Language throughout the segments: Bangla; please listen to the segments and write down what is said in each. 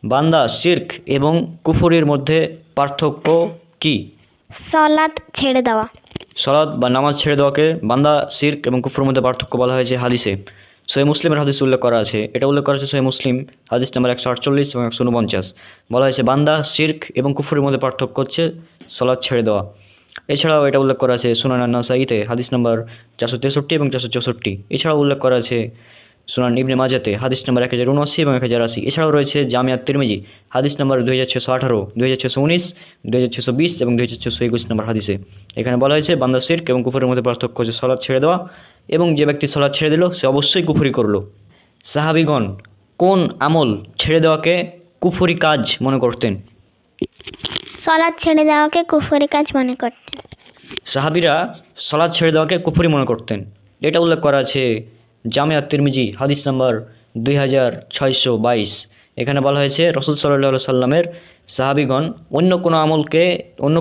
বান্দা শিরক এবং কুফরির মধ্যে পার্থক্য কি? সালাত ছেড়ে দেওয়া। সালাত বা নামাজ ছেড়ে দেওয়াকে বান্দা শিরক এবং কুফরের মধ্যে পার্থক্য বলা হয়েছে হাদিসে। সহিহ মুসলিমের হাদিস উল্লেখ করা আছে, এটা উল্লেখ করা আছে সহিহ মুসলিম হাদিস নাম্বার 148 এবং 149। বলা হয়েছে বান্দা শিরক এবং কুফরের মধ্যে পার্থক্য হচ্ছে সালাত ছেড়ে দেওয়া। এছাড়াও এটা উল্লেখ করা আছে সুনান আন-নাসাঈতে হাদিস নাম্বার 463 এবং 464। এছাড়াও উল্লেখ করা আছে সুনান ইবনে মাজাতে হাদিস নাম্বার 1079 এবং 1080। এছাড়াও রয়েছে জামিয়াত তিরমিজি হাদিস নাম্বার 2618, 2619, 2620 এবং 2621 নম্বর হাদিসে। এখানে বলা হয়েছে বান্দা শিরক এবং কুফরের মধ্যে পার্থক্য হচ্ছে সালাত ছেড়ে দেওয়া, এবং যে ব্যক্তি সালাত ছেড়ে দিল সে অবশ্যই কুফরি করলো। সাহাবীগণ কোন আমল ছেড়ে দেওয়াকে কুফরি কাজ মনে করতেন? সালাত ছেড়ে দেওয়াকে কুফরি কাজ মনে করতেন। সাহাবীরা সালাত ছেড়ে দেওয়াকে কুফরি মনে করতেন, এটা উল্লেখ করা আছে জামিয়াত তিরমিজি হাদিস নাম্বার 2622। এখানে বলা হয়েছে রাসূল সাল্লাল্লাহু আলাইহি সাল্লামের সাহাবীগণ অন্য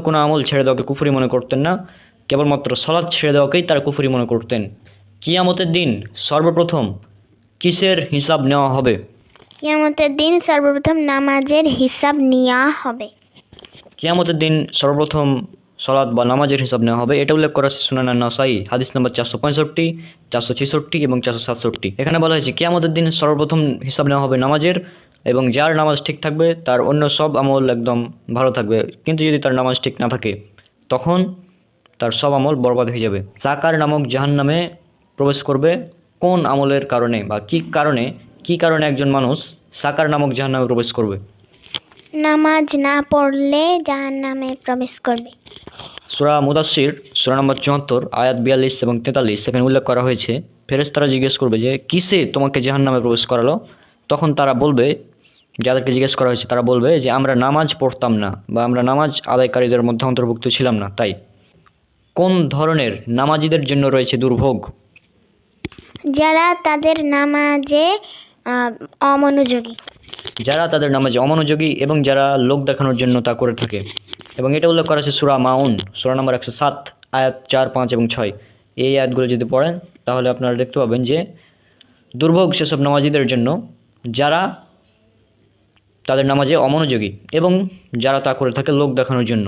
কোনো আমল ছেড়ে দেওয়াকে কুফরি মনে করতেন না, কেবলমাত্র সালাত ছেড়ে দেওয়াকেই তারা কুফরি মনে করতেন। কিয়ামতের দিন সর্বপ্রথম কিসের হিসাব নেওয়া হবে? কিয়ামতের দিন সর্বপ্রথম নামাজের হিসাব নেওয়া হবে। কিয়ামতের দিন সর্বপ্রথম সালাত বা নামাজের হিসাব নেওয়া হবে, এটা উল্লেখ করা আছে সুনান আন-নাসাঈ হাদিস নাম্বার 465, 466 এবং 467। এখানে বলা হয়েছে কিয়ামতের দিন সর্বপ্রথম হিসাব নেওয়া হবে নামাজের, এবং যার নামাজ ঠিক থাকবে তার অন্য সব আমল একদম ভালো থাকবে, কিন্তু যদি তার নামাজ ঠিক না থাকে তখন তার সব আমল বরবাদ হয়ে যাবে। সাকার নামক জাহান্নামে প্রবেশ করবে কোন আমলের কারণে, বা কি কারণে একজন মানুষ সাকার নামক জাহান্নামে প্রবেশ করবে? নামাজ না পড়লে জাহান্নামে প্রবেশ করবে। সূরা মুদাসসির সূরা নম্বর 74 আয়াত 42 এবং 43 এখানে উল্লেখ করা হয়েছে ফেরেশতারা জিজ্ঞেস করবে যে কিসে তোমাকে জাহান্নামে প্রবেশ করালো? তখন তারা বলবে, যাদেরকে জিজ্ঞেস করা হয়েছে তারা বলবে যে আমরা নামাজ পড়তাম না, বা আমরা নামাজ আদায়কারীদের মধ্যে অন্তর্ভুক্ত ছিলাম না। তাই কোন ধরনের নামাজীদের জন্য রয়েছে দুর্ভোগ? যারা তাদের নামাজে অমনোযোগী। যারা তাদের নামাজে অমনোযোগী এবং যারা লোক দেখানোর জন্য তা করে থাকে। এবং এটা উল্লেখ করা আছে সূরা মাউন সূরা নম্বর 107 আয়াত 4, 5 এবং 6। এই আয়াতগুলো যদি পড়েন তাহলে আপনারা দেখতে পাবেন যে দুর্ভোগ সেসব নামাজীদের জন্য যারা তাদের নামাজে অমনোযোগী এবং যারা তা করে থাকে লোক দেখানোর জন্য।